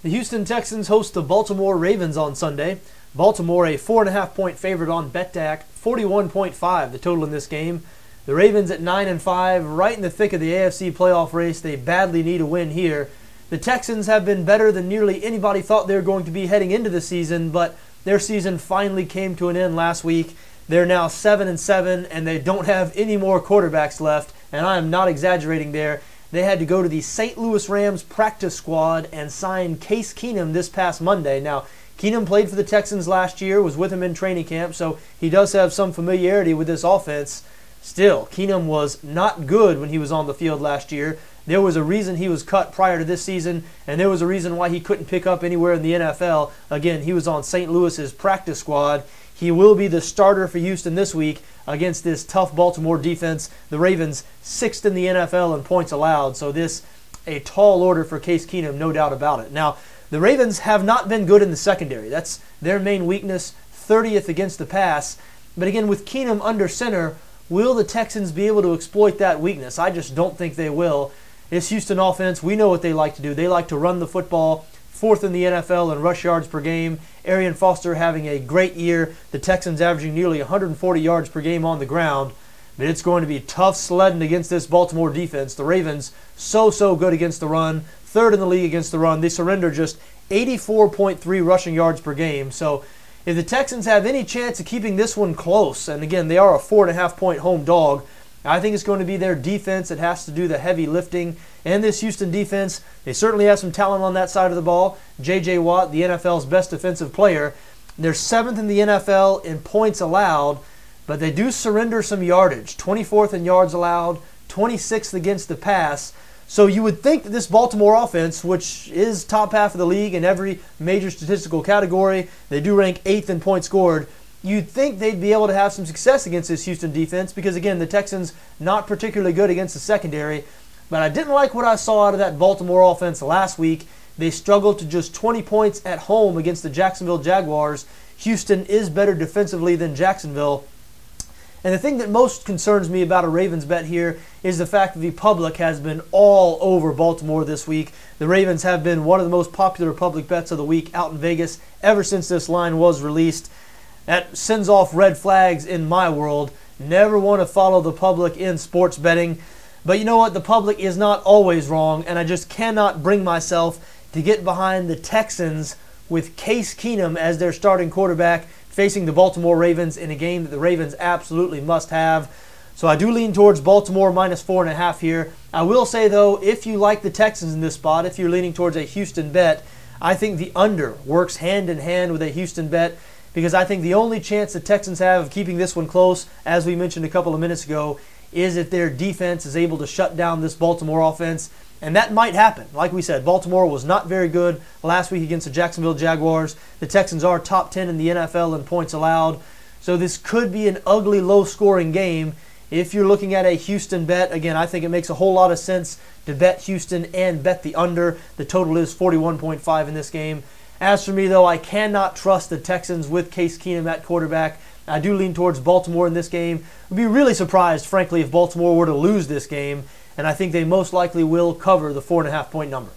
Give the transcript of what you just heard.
The Houston Texans host the Baltimore Ravens on Sunday. Baltimore a 4.5-point favorite on BETDAQ, 41.5 the total in this game. The Ravens at 9-5, right in the thick of the AFC playoff race. They badly need a win here. The Texans have been better than nearly anybody thought they were going to be heading into the season, but their season finally came to an end last week. They're now 7-7, and they don't have any more quarterbacks left, and I am not exaggerating there. They had to go to the St. Louis Rams practice squad and sign Case Keenum this past Monday. Now, Keenum played for the Texans last year, was with him in training camp, so he does have some familiarity with this offense. Still, Keenum was not good when he was on the field last year. There was a reason he was cut prior to this season, and there was a reason why he couldn't pick up anywhere in the NFL. Again, he was on St. Louis's practice squad. He will be the starter for Houston this week against this tough Baltimore defense. The Ravens 6th in the NFL in points allowed, so this a tall order for Case Keenum, no doubt about it. Now, the Ravens have not been good in the secondary. That's their main weakness, 30th against the pass. But again, with Keenum under center, will the Texans be able to exploit that weakness? I just don't think they will. This Houston offense, we know what they like to do. They like to run the football, 4th in the NFL in rush yards per game. Arian Foster having a great year. The Texans averaging nearly 140 yards per game on the ground. But it's going to be tough sledding against this Baltimore defense. The Ravens, so good against the run. 3rd in the league against the run. They surrender just 84.3 rushing yards per game. So if the Texans have any chance of keeping this one close, and again, they are a 4.5-point home dog, I think it's going to be their defense that has to do the heavy lifting. And this Houston defense, they certainly have some talent on that side of the ball. J.J. Watt, the NFL's best defensive player. They're 7th in the NFL in points allowed, but they do surrender some yardage. 24th in yards allowed, 26th against the pass. So you would think that this Baltimore offense, which is top half of the league in every major statistical category, they do rank 8th in points scored, you'd think they'd be able to have some success against this Houston defense because, again, the Texans not particularly good against the secondary. But I didn't like what I saw out of that Baltimore offense last week. They struggled to just 20 points at home against the Jacksonville Jaguars. Houston is better defensively than Jacksonville. And the thing that most concerns me about a Ravens bet here is the fact that the public has been all over Baltimore this week. The Ravens have been one of the most popular public bets of the week out in Vegas ever since this line was released. That sends off red flags in my world. Never want to follow the public in sports betting. But you know what? The public is not always wrong, and I just cannot bring myself to get behind the Texans with Case Keenum as their starting quarterback facing the Baltimore Ravens in a game that the Ravens absolutely must have. So I do lean towards Baltimore minus 4.5 here. I will say, though, if you like the Texans in this spot, if you're leaning towards a Houston bet, I think the under works hand in hand with a Houston bet, because I think the only chance the Texans have of keeping this one close, as we mentioned a couple of minutes ago, is if their defense is able to shut down this Baltimore offense. And that might happen. Like we said, Baltimore was not very good last week against the Jacksonville Jaguars. The Texans are top 10 in the NFL in points allowed. So this could be an ugly, low-scoring game. If you're looking at a Houston bet, again, I think it makes a whole lot of sense to bet Houston and bet the under. The total is 41.5 in this game. As for me, though, I cannot trust the Texans with Case Keenum at quarterback. I do lean towards Baltimore in this game. I'd be really surprised, frankly, if Baltimore were to lose this game, and I think they most likely will cover the 4.5-point number.